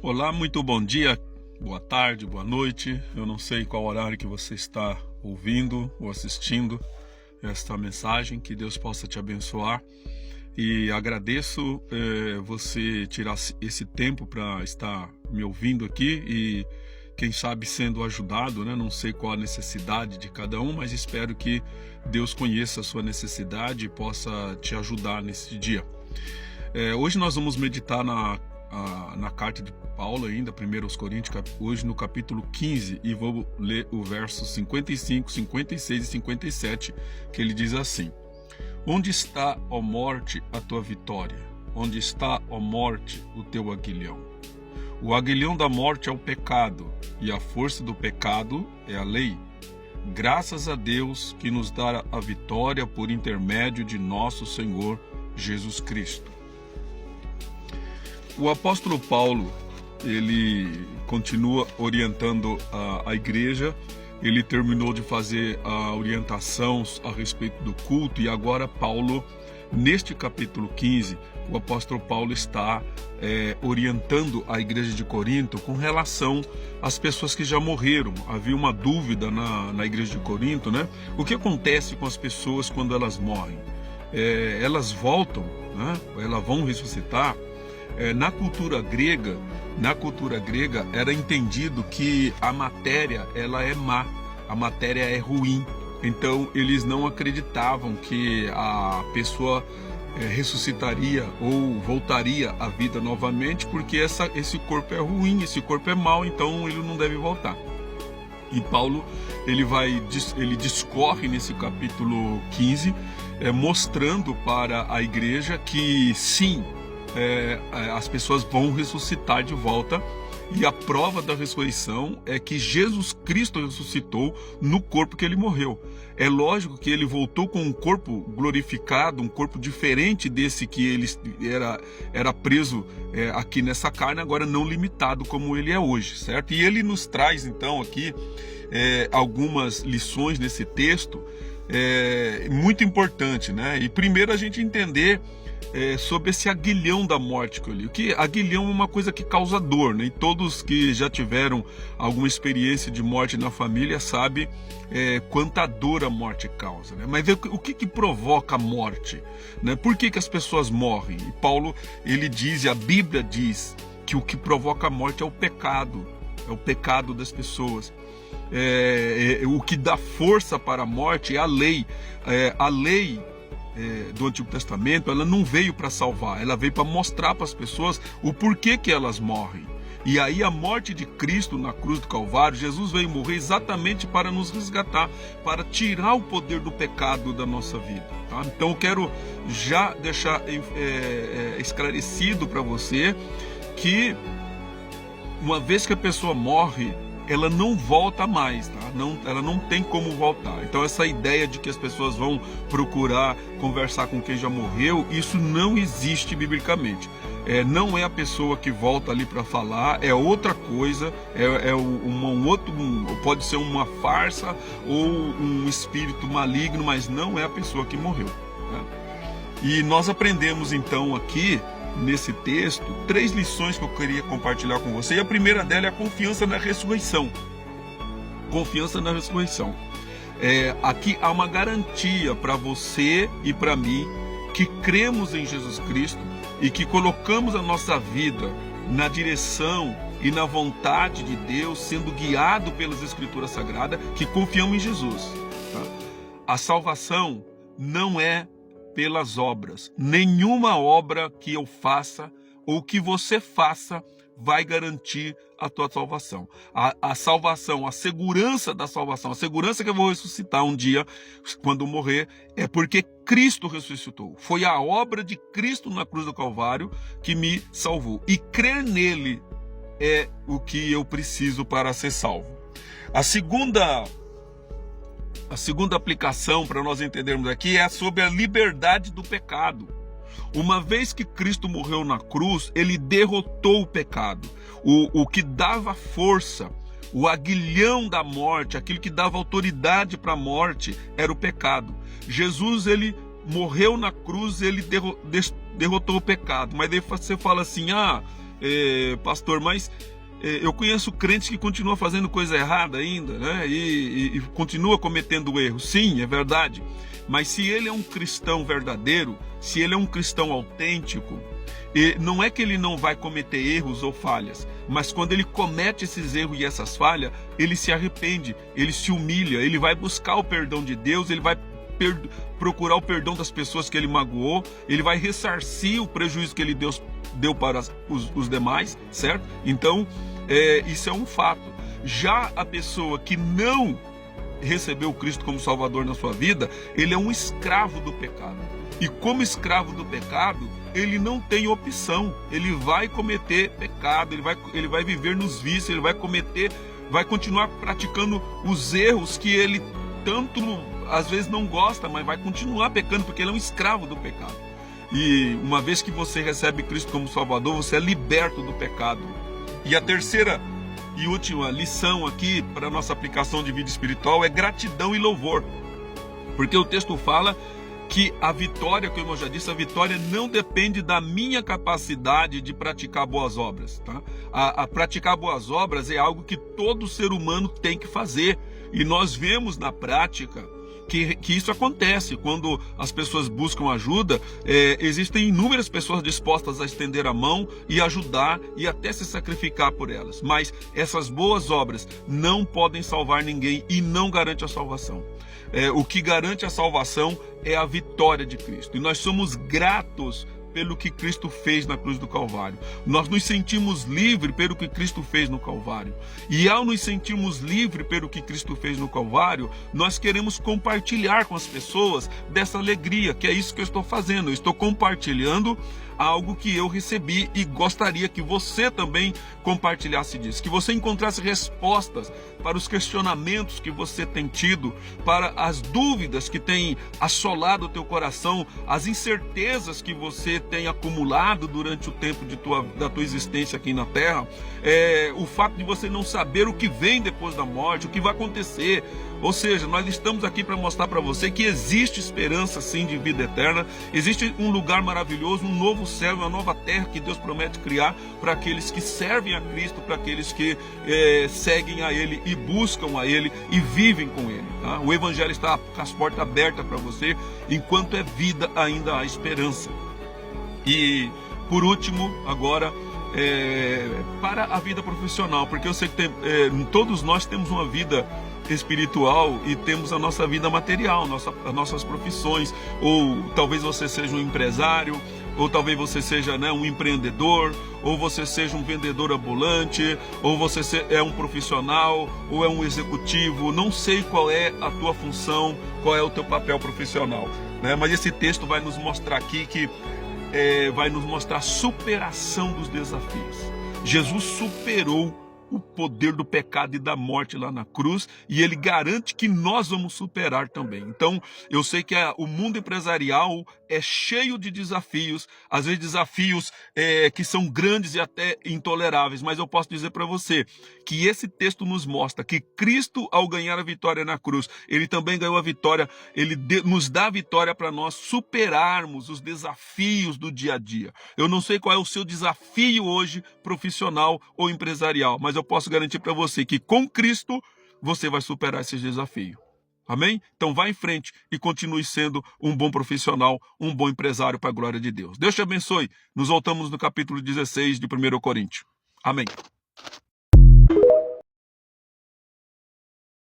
Olá, muito bom dia, boa tarde, boa noite. Eu não sei qual horário que você está ouvindo ou assistindo esta mensagem. Que Deus possa te abençoar. E agradeço você tirar esse tempo para estar me ouvindo aqui e quem sabe sendo ajudado, né? Não sei qual a necessidade de cada um, mas espero que Deus conheça a sua necessidade e possa te ajudar nesse dia. Hoje nós vamos meditar na carta de Paulo ainda, 1 Coríntios, hoje no capítulo 15, e vou ler o verso 55, 56 e 57, que ele diz assim: Onde está, ó morte, a tua vitória? Onde está, ó morte, o teu aguilhão? O aguilhão da morte é o pecado, e a força do pecado é a lei. Graças a Deus que nos dá a vitória por intermédio de nosso Senhor Jesus Cristo. O apóstolo Paulo, ele continua orientando a igreja. Ele terminou de fazer a orientação a respeito do culto e agora Paulo, neste capítulo 15, o apóstolo Paulo está orientando a igreja de Corinto com relação às pessoas que já morreram. Havia uma dúvida na igreja de Corinto, né? O que acontece com as pessoas quando elas morrem? Elas voltam, né? Elas vão ressuscitar? Na cultura grega era entendido que a matéria ela é má, a matéria é ruim. Então eles não acreditavam que a pessoa ressuscitaria ou voltaria à vida novamente, porque esse corpo é ruim, esse corpo é mau, então ele não deve voltar. E Paulo ele discorre nesse capítulo 15, mostrando para a igreja que sim, as pessoas vão ressuscitar de volta, e a prova da ressurreição é que Jesus Cristo ressuscitou no corpo que ele morreu. É lógico que ele voltou com um corpo glorificado, um corpo diferente desse que ele era preso aqui nessa carne, agora não limitado como ele é hoje, certo? E ele nos traz então aqui algumas lições nesse texto muito importante, né? E primeiro a gente entender sobre esse aguilhão da morte que eu li. Que aguilhão é uma coisa que causa dor, né? E todos que já tiveram alguma experiência de morte na família sabem quanta dor a morte causa, né? Mas o que provoca a morte, né? Por que as pessoas morrem? E Paulo, ele diz, e a Bíblia diz, que o que provoca a morte é o pecado das pessoas. O que dá força para a morte é a lei. A lei do Antigo Testamento, ela não veio para salvar, ela veio para mostrar para as pessoas o porquê que elas morrem. E aí a morte de Cristo na cruz do Calvário, Jesus veio morrer exatamente para nos resgatar, para tirar o poder do pecado da nossa vida, tá? Então eu quero já deixar esclarecido para você que uma vez que a pessoa morre, ela não volta mais, tá? Ela não tem como voltar. Então essa ideia de que as pessoas vão procurar conversar com quem já morreu, isso não existe biblicamente. Não é a pessoa que volta ali para falar, é outra coisa, pode ser uma farsa ou um espírito maligno, mas não é a pessoa que morreu, tá? E nós aprendemos então aqui nesse texto 3 lições que eu queria compartilhar com você. E a primeira dela é a confiança na ressurreição. Confiança na ressurreição. Aqui há uma garantia para você e para mim que cremos em Jesus Cristo e que colocamos a nossa vida na direção e na vontade de Deus, sendo guiado pelas Escrituras Sagradas, que confiamos em Jesus, tá? A salvação não é pelas obras. Nenhuma obra que eu faça ou que você faça vai garantir a tua salvação. A salvação, a segurança da salvação, a segurança que eu vou ressuscitar um dia, quando morrer, é porque Cristo ressuscitou. Foi a obra de Cristo na cruz do Calvário que me salvou. E crer nele é o que eu preciso para ser salvo. A segunda aplicação para nós entendermos aqui é sobre a liberdade do pecado. Uma vez que Cristo morreu na cruz, ele derrotou o pecado. O que dava força, o aguilhão da morte, aquilo que dava autoridade para a morte, era o pecado. Jesus, ele morreu na cruz, ele derrotou o pecado. Mas daí você fala assim, pastor, mas eu conheço crentes que continuam fazendo coisa errada ainda, né? E continua cometendo erros. Sim, é verdade. Mas se ele é um cristão verdadeiro, se ele é um cristão autêntico, não é que ele não vai cometer erros ou falhas, mas quando ele comete esses erros e essas falhas, ele se arrepende, ele se humilha, ele vai buscar o perdão de Deus, ele vai procurar o perdão das pessoas que ele magoou, ele vai ressarcir o prejuízo que ele deu para os demais, certo? Então, isso é um fato. Já a pessoa que não recebeu Cristo como Salvador na sua vida, ele é um escravo do pecado. E como escravo do pecado, ele não tem opção. Ele vai cometer pecado, ele vai viver nos vícios, ele vai continuar praticando os erros que ele tanto, às vezes, não gosta, mas vai continuar pecando, porque ele é um escravo do pecado. E uma vez que você recebe Cristo como Salvador, você é liberto do pecado. E a terceira e última lição aqui para a nossa aplicação de vida espiritual é gratidão e louvor. Porque o texto fala que a vitória, como eu já disse, a vitória não depende da minha capacidade de praticar boas obras. Tá? A praticar boas obras é algo que todo ser humano tem que fazer. E nós vemos na prática que isso acontece. Quando as pessoas buscam ajuda, existem inúmeras pessoas dispostas a estender a mão e ajudar e até se sacrificar por elas. Mas essas boas obras não podem salvar ninguém e não garante a salvação. O que garante a salvação é a vitória de Cristo. E nós somos gratos pelo que Cristo fez na cruz do Calvário. Nós nos sentimos livres pelo que Cristo fez no Calvário. E ao nos sentirmos livres pelo que Cristo fez no Calvário, nós queremos compartilhar com as pessoas dessa alegria, que é isso que eu estou fazendo. Eu estou compartilhando algo que eu recebi e gostaria que você também compartilhasse disso, que você encontrasse respostas para os questionamentos que você tem tido, para as dúvidas que têm assolado o teu coração, as incertezas que você tem acumulado durante o tempo da tua existência aqui na Terra, o fato de você não saber o que vem depois da morte, o que vai acontecer. Ou seja, nós estamos aqui para mostrar para você que existe esperança sim de vida eterna, existe um lugar maravilhoso, um novo céu, uma nova terra que Deus promete criar para aqueles que servem a Cristo, para aqueles que seguem a Ele e buscam a Ele e vivem com Ele. Tá? O Evangelho está com as portas abertas para você, enquanto é vida ainda há esperança. E por último, agora, para a vida profissional, porque eu sei que todos nós temos uma vida espiritual e temos a nossa vida material, as nossas profissões, ou talvez você seja um empresário, ou talvez você seja um empreendedor, ou você seja um vendedor ambulante, ou você é um profissional, ou é um executivo. Não sei qual é a tua função, qual é o teu papel profissional, né? Mas esse texto vai nos mostrar aqui que vai nos mostrar a superação dos desafios. Jesus superou o poder do pecado e da morte lá na cruz, e ele garante que nós vamos superar também. Então, eu sei que o mundo empresarial é cheio de desafios, às vezes desafios que são grandes e até intoleráveis, mas eu posso dizer para você que esse texto nos mostra que Cristo, ao ganhar a vitória na cruz, ele também ganhou a vitória, ele nos dá a vitória para nós superarmos os desafios do dia a dia. Eu não sei qual é o seu desafio hoje, profissional ou empresarial, mas eu posso garantir para você que com Cristo você vai superar esses desafios. Amém? Então vá em frente e continue sendo um bom profissional, um bom empresário para a glória de Deus. Deus te abençoe. Nos voltamos no capítulo 16 de 1 Coríntios. Amém.